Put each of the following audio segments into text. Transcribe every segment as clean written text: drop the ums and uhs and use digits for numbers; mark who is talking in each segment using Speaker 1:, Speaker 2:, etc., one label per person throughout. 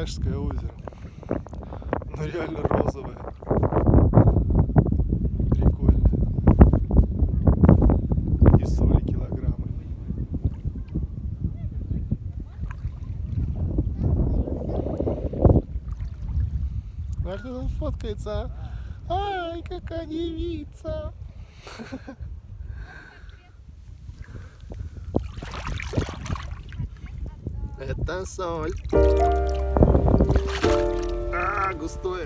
Speaker 1: Чернешское озеро. Ну реально розовое. Прикольно. И соли килограммы. А кто там фоткается? Ай, какая девица! Это соль. Густое.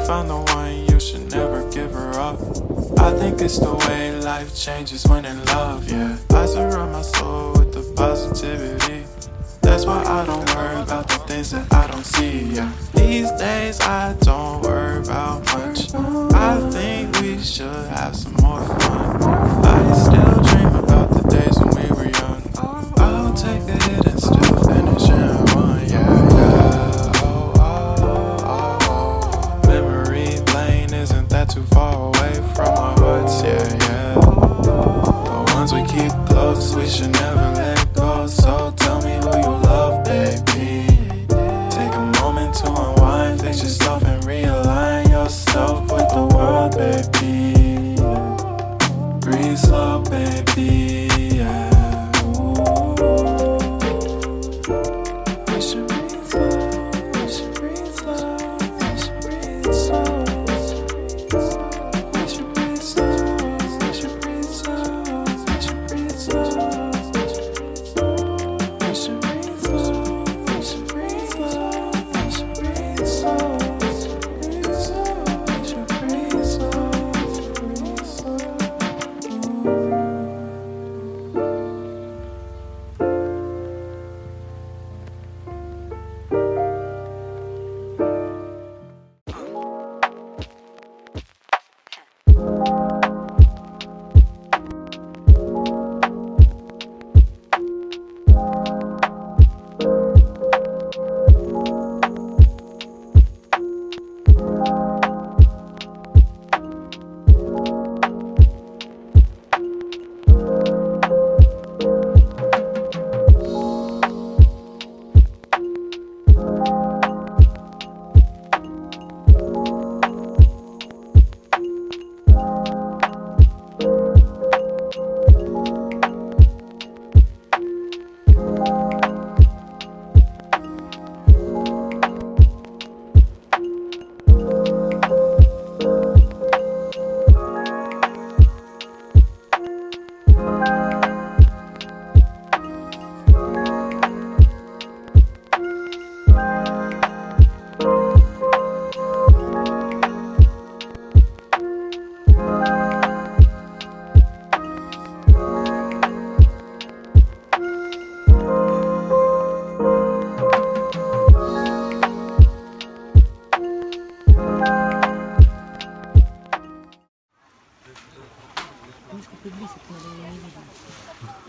Speaker 2: Found the one, you should never give her up. I think it's the way life changes when in love, yeah. I surround my soul with the positivity. That's why I don't worry about the things that I don't see, yeah. These days I don't worry about much. I think we should have some more fun. I still dream about the days when we were young. I'll take a hit and still finish and run, yeah, yeah. Too far away from our hearts, yeah, yeah. The ones we keep close, we should never let go. So tell me who you love, baby. Take a moment to unwind, fix yourself and realign yourself with the world, baby. Breathe slow, baby, yeah. We should breathe slow, we should breathe slow, we should breathe slow.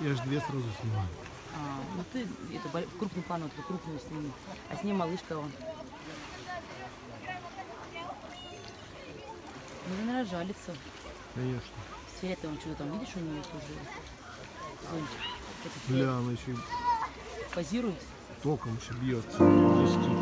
Speaker 1: Я же две сразу снимаю.
Speaker 3: Ну ты это крупный план, вот крупную сними. А с ней малышка он. Ну, наверное, жалится.
Speaker 1: Конечно.
Speaker 3: С фиолетовым что-то там, видишь, у нее тоже зонтик.
Speaker 1: Бля, она еще
Speaker 3: позирует.
Speaker 1: током еще бьется, блестит.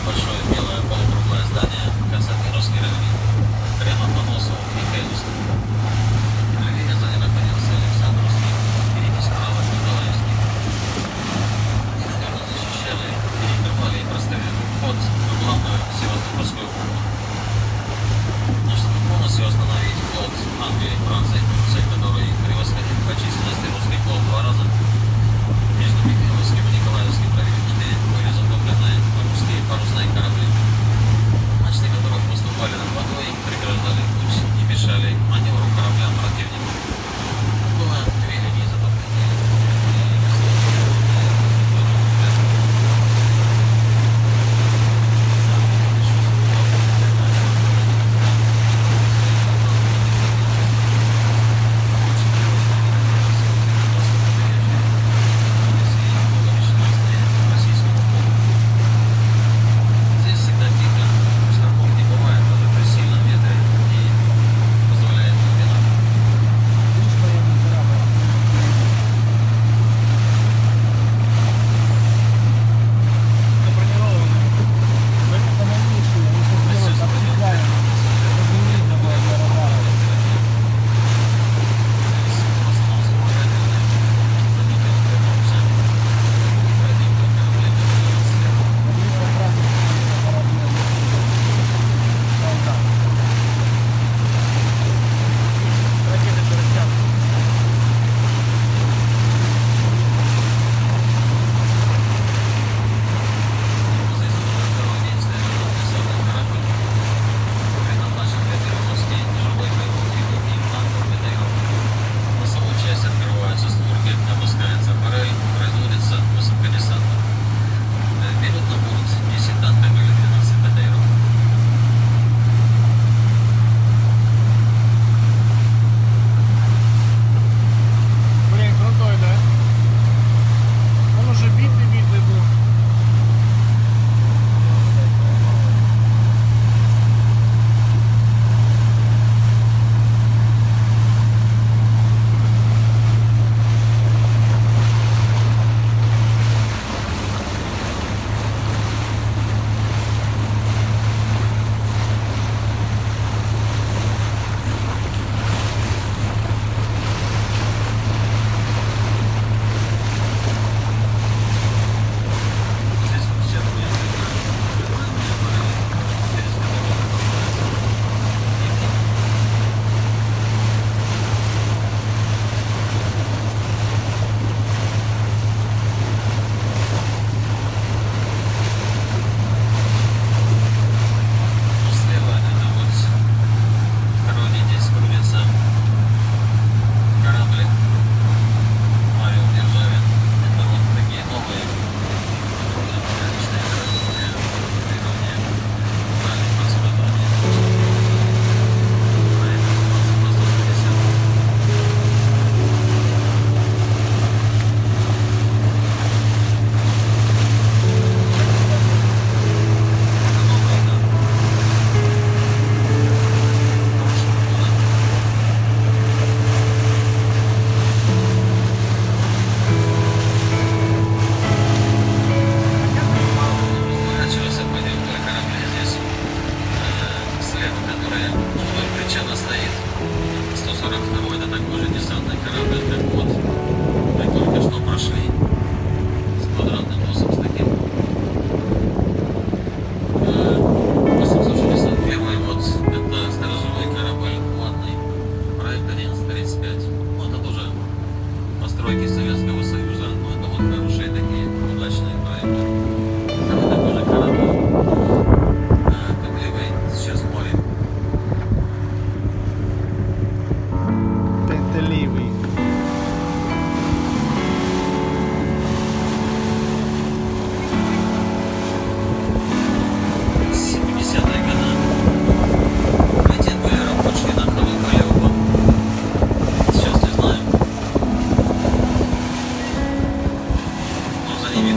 Speaker 4: большое белое полукруглое здание конца Кировской равнины. Прямо по носу Михайловска.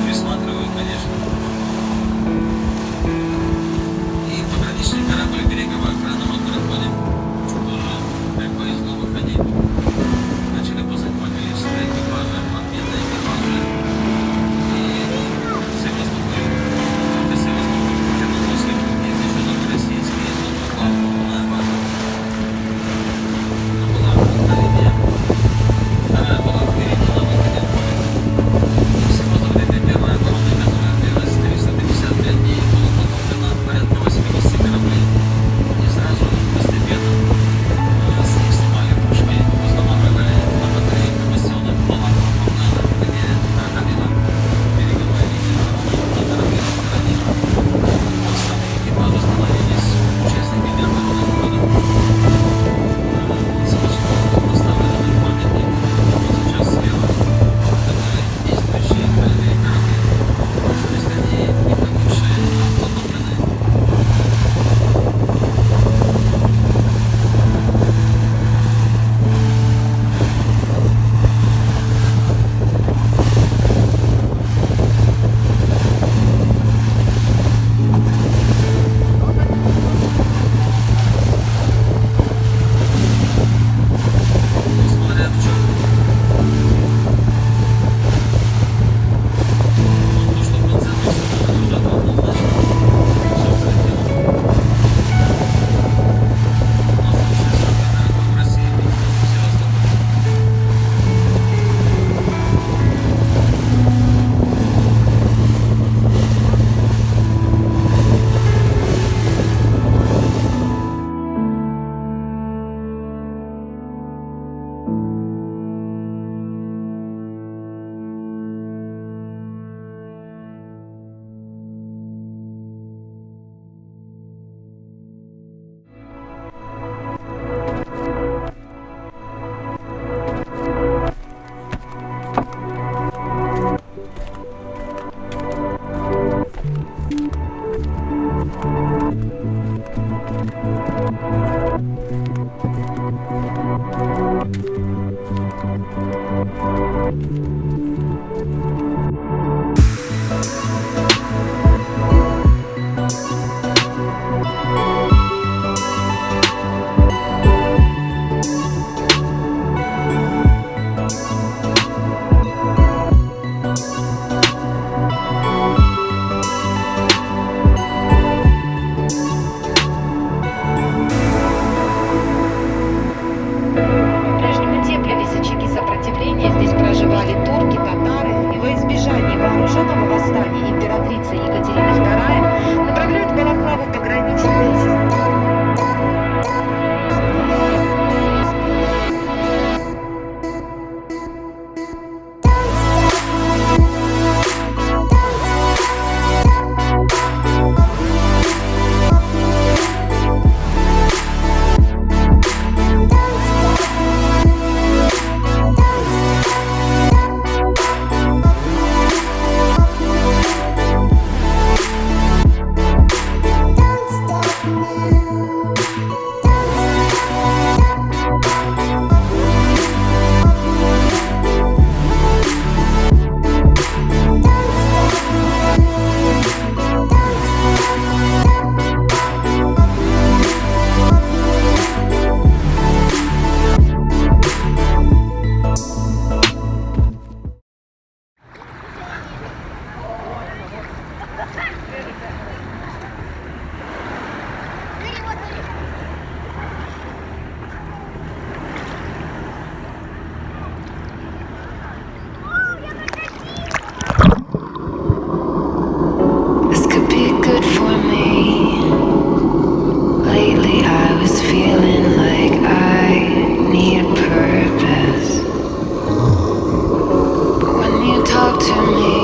Speaker 4: присматривают, конечно. И пограничный корабль береговой охраны мы проходим. Тоже как повезло выходить. Начали позанимать количество экипажа, отменные экипажи. И Севастополь, только Севастополь, Черноморский, есть еще только российский, есть только главная база. Она была на линии. Вторая была впереди на выходе. И всего за время первой обороны, которая длилась 355 дней, было потоплено порядка 80 кораблей. И сразу постепенно с них снимали пушки, устанавливали на батарейках, бастионах, палатках, фонтанах, где проходила береговая линия на корабле на стороне. Вот сами экипажи становились участниками обороны города. Севастополь поставлены памятник, вот сейчас слева, это действующие полевые корабли. То есть они не погибшие, а потопленные. Смотря в чем. Вот то, что в конце это уже однозначно. Все полетело. У нас вообще самый дорогой в России летний Севастополь.
Speaker 5: В прежнем теплились очаги сопротивления, здесь проживали турки, татары, и во избежание вооруженного восстания императрица Екатерина II направляет Балаклаву в пограничные части.
Speaker 6: This could be good for me. Lately I was feeling like I need a purpose. But when you talk to me,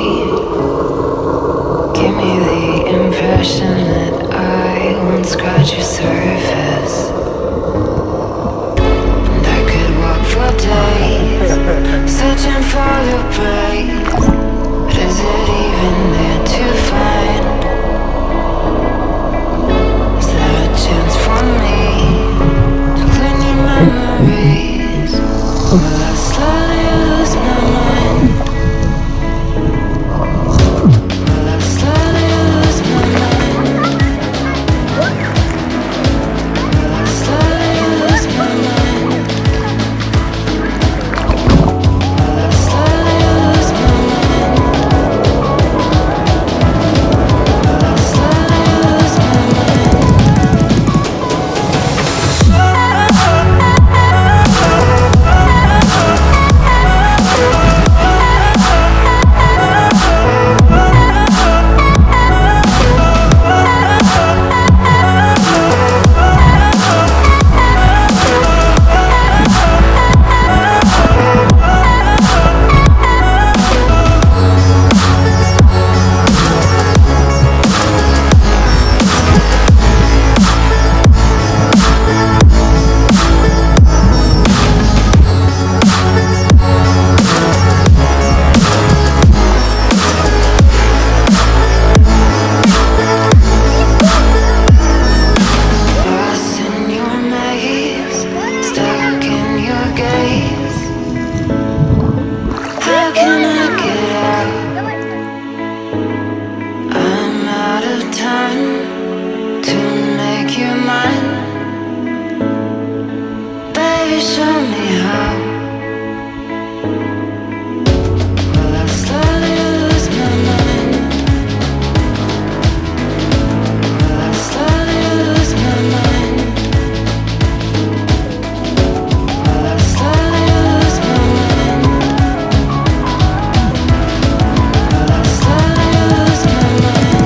Speaker 6: give me the impression that I won't scratch your surface. And I could walk for days, searching for your praise. But is it even there to find? Is there a chance for me to clean your memories? Will I slowly lose my mind? time to make you mine. Baby, show me how. Will I slowly lose my mind? Will I slowly lose my mind? Will I slowly lose my mind? Will I slowly lose my mind?